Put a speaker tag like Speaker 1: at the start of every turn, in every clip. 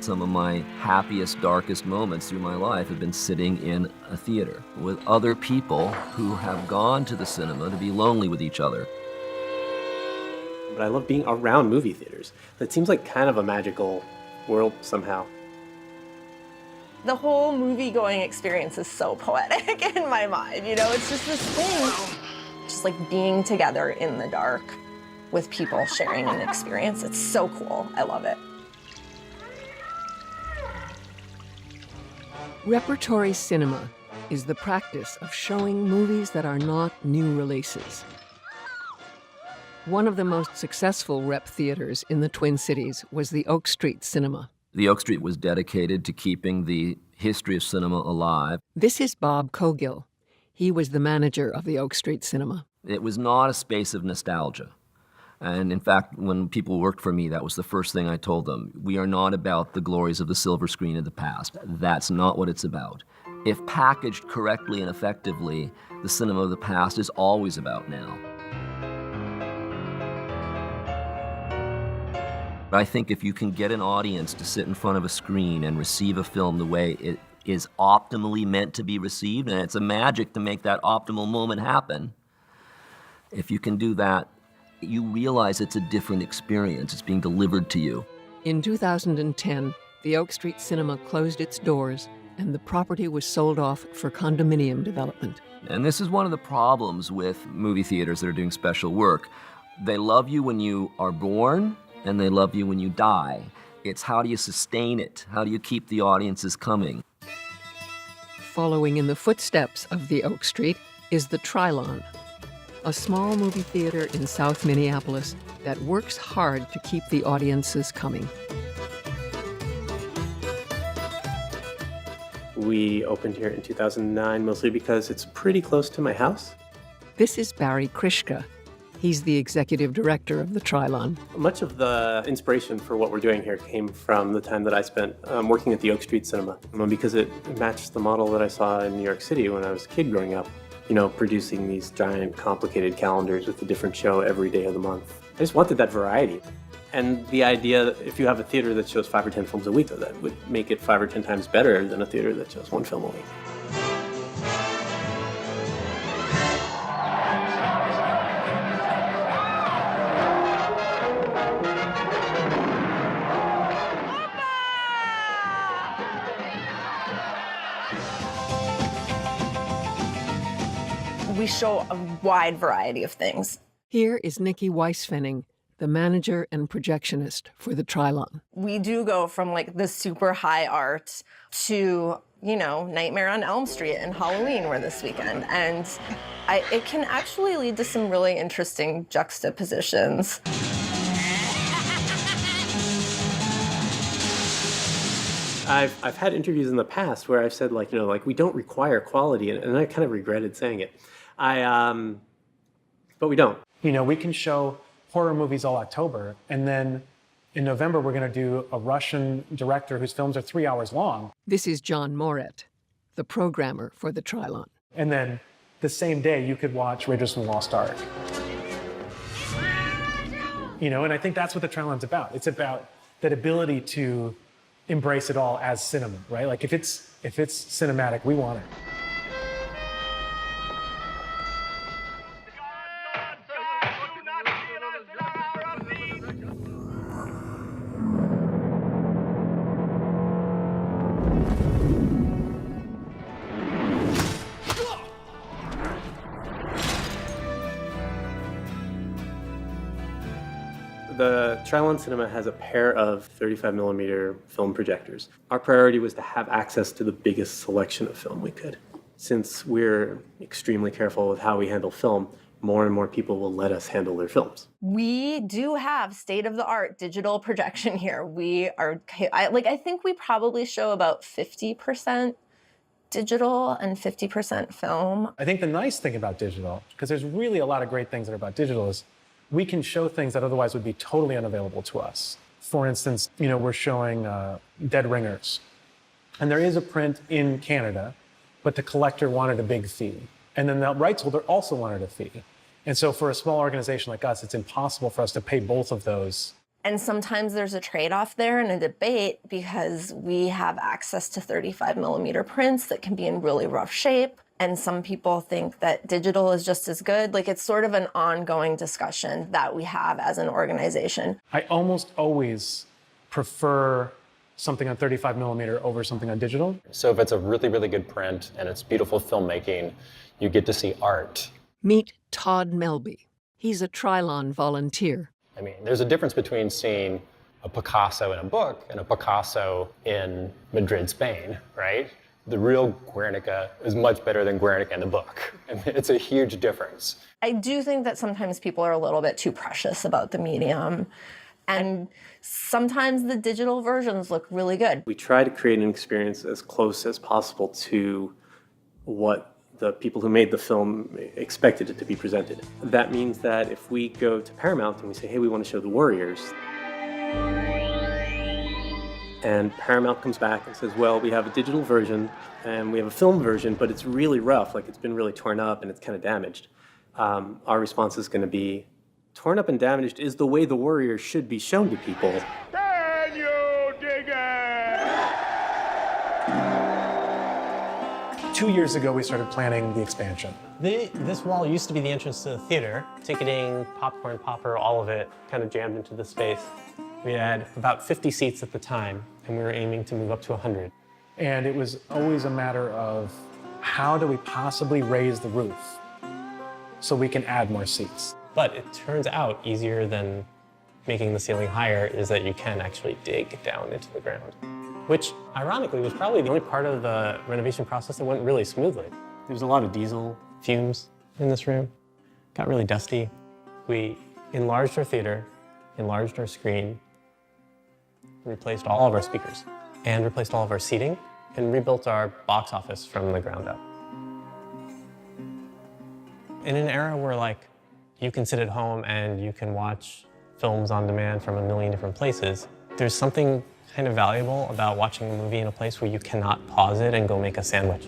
Speaker 1: some of my happiest, darkest moments through my life have been sitting in a theater with other people who have gone to the cinema to be lonely with each other.
Speaker 2: But I love being around movie theaters. It seems like kind of a magical world somehow.
Speaker 3: The whole movie-going experience is so poetic in my mind, you know? It's just this thing, just like being together in the dark with people sharing an experience. It's so cool. I love it.
Speaker 4: Repertory cinema is the practice of showing movies that are not new releases. One of the most successful rep theaters in the Twin Cities was the Oak Street Cinema.
Speaker 1: The Oak Street was dedicated to keeping the history of cinema alive.
Speaker 4: This is Bob Cogill. He was the manager of the Oak Street Cinema.
Speaker 1: It was not a space of nostalgia. And in fact, when people worked for me, that was the first thing I told them. We are not about the glories of the silver screen of the past. That's not what it's about. If packaged correctly and effectively, the cinema of the past is always about now. I think if you can get an audience to sit in front of a screen and receive a film the way it is optimally meant to be received, and it's a magic to make that optimal moment happen, if you can do that, you realize it's a different experience. It's being delivered to you.
Speaker 4: In 2010, the Oak Street Cinema closed its doors and the property was sold off for condominium development.
Speaker 1: And this is one of the problems with movie theaters that are doing special work. They love you when you are born, and they love you when you die. It's how do you sustain it? How do you keep the audiences coming?
Speaker 4: Following in the footsteps of the Oak Street is the Trylon, a small movie theater in South Minneapolis that works hard to keep the audiences coming.
Speaker 2: We opened here in 2009 mostly because it's pretty close to my house.
Speaker 4: This is Barry Krishka. He's the executive director of the Trylon.
Speaker 2: Much of the inspiration for what we're doing here came from the time that I spent working at the Oak Street Cinema, because it matched the model that I saw in New York City when I was a kid growing up. You know, producing these giant, complicated calendars with a different show every day of the month. I just wanted that variety. And the idea that if you have a theater that shows 5 or 10 films a week, that would make it 5 or 10 times better than a theater that shows 1 film a week.
Speaker 3: We show a wide variety of things.
Speaker 4: Here is Nikki Weisfenning, the manager and projectionist for the Trylon.
Speaker 3: We do go from like the super high art to, you know, Nightmare on Elm Street and Halloween were this weekend. And it can actually lead to some really interesting juxtapositions.
Speaker 2: I've had interviews in the past where I've said, like, you know, like, we don't require quality, and I kind of regretted saying it. But we don't.
Speaker 5: You know, we can show horror movies all October, and then in November we're going to do a Russian director whose films are 3 hours long.
Speaker 4: This is John Moret, the programmer for the Trylon.
Speaker 5: And then the same day you could watch Raiders from the Lost Ark. You know, and I think that's what the Trylon's about. It's about that ability to embrace it all as cinema, right? Like if it's cinematic, we want it.
Speaker 2: The Trylon Cinema has a pair of 35mm film projectors. Our priority was to have access to the biggest selection of film we could. Since we're extremely careful with how we handle film, more and more people will let us handle their films.
Speaker 3: We do have state-of-the-art digital projection here. I think we probably show about 50% digital and 50% film.
Speaker 5: I think the nice thing about digital, because there's really a lot of great things that are about digital, is we can show things that otherwise would be totally unavailable to us. For instance, you know, we're showing Dead Ringers. And there is a print in Canada, but the collector wanted a big fee. And then the rights holder also wanted a fee. And so for a small organization like us, it's impossible for us to pay both of those.
Speaker 3: And sometimes there's a trade-off there and a debate because we have access to 35mm prints that can be in really rough shape. And some people think that digital is just as good. Like, it's sort of an ongoing discussion that we have as an organization.
Speaker 5: I almost always prefer something on 35mm over something on digital.
Speaker 6: So if it's a really, really good print and it's beautiful filmmaking, you get to see art.
Speaker 4: Meet Todd Melby. He's a Trylon volunteer.
Speaker 6: I mean, there's a difference between seeing a Picasso in a book and a Picasso in Madrid, Spain, right? The real Guernica is much better than Guernica in the book. And it's a huge difference.
Speaker 3: I do think that sometimes people are a little bit too precious about the medium. And sometimes the digital versions look really good.
Speaker 2: We try to create an experience as close as possible to what the people who made the film expected it to be presented. That means that if we go to Paramount and we say, hey, we want to show The Warriors, and Paramount comes back and says, well, we have a digital version and we have a film version, but it's really rough, like it's been really torn up and it's kind of damaged. Our response is going to be, torn up and damaged is the way The Warriors should be shown to people.
Speaker 7: Can you dig it?
Speaker 5: 2 years ago, we started planning the expansion.
Speaker 8: This wall used to be the entrance to the theater. Ticketing, popcorn popper, all of it kind of jammed into the space. We had about 50 seats at the time, and we were aiming to move up to 100.
Speaker 5: And it was always a matter of how do we possibly raise the roof so we can add more seats?
Speaker 8: But it turns out easier than making the ceiling higher is that you can actually dig down into the ground, which ironically was probably the only part of the renovation process that went really smoothly. There was a lot of diesel fumes in this room. Got really dusty. We enlarged our theater, enlarged our screen, replaced all of our speakers, and replaced all of our seating, and rebuilt our box office from the ground up. In an era where, like, you can sit at home and you can watch films on demand from a million different places, there's something kind of valuable about watching a movie in a place where you cannot pause it and go make a sandwich.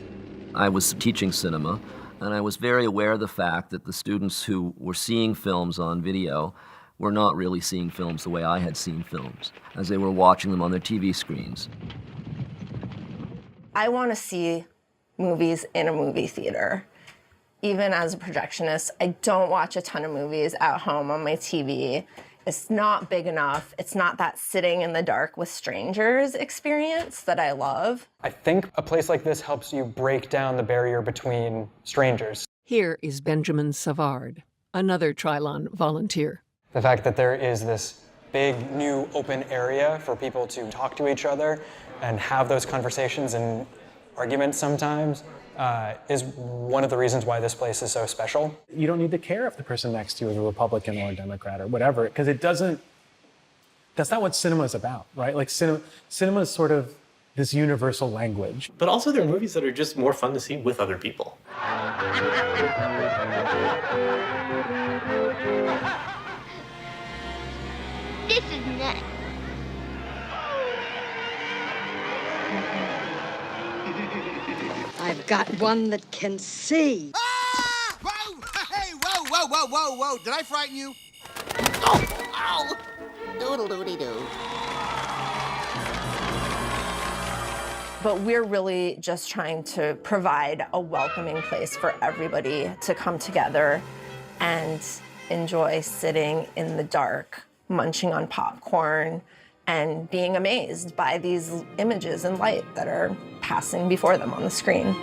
Speaker 1: I was teaching cinema, and I was very aware of the fact that the students who were seeing films on video were not really seeing films the way I had seen films, as they were watching them on their TV screens.
Speaker 3: I want to see movies in a movie theater. Even as a projectionist, I don't watch a ton of movies at home on my TV. It's not big enough. It's not that sitting in the dark with strangers experience that I love.
Speaker 9: I think a place like this helps you break down the barrier between strangers.
Speaker 4: Here is Benjamin Savard, another Trylon volunteer.
Speaker 9: The fact that there is this big new open area for people to talk to each other and have those conversations and arguments sometimes is one of the reasons why this place is so special.
Speaker 5: You don't need to care if the person next to you is a Republican or a Democrat or whatever, because it doesn't, that's not what cinema is about, right? Like cinema is sort of this universal language.
Speaker 2: But also there are movies that are just more fun to see with other people.
Speaker 10: This is nuts.
Speaker 11: I've got one that can see.
Speaker 7: Ah! Whoa! Hey! Whoa! Whoa! Whoa! Whoa! Whoa! Did I frighten you? Oh! Ow! Doodle-doody-doo.
Speaker 3: But we're really just trying to provide a welcoming place for everybody to come together and enjoy sitting in the dark, munching on popcorn, and being amazed by these images and light that are passing before them on the screen.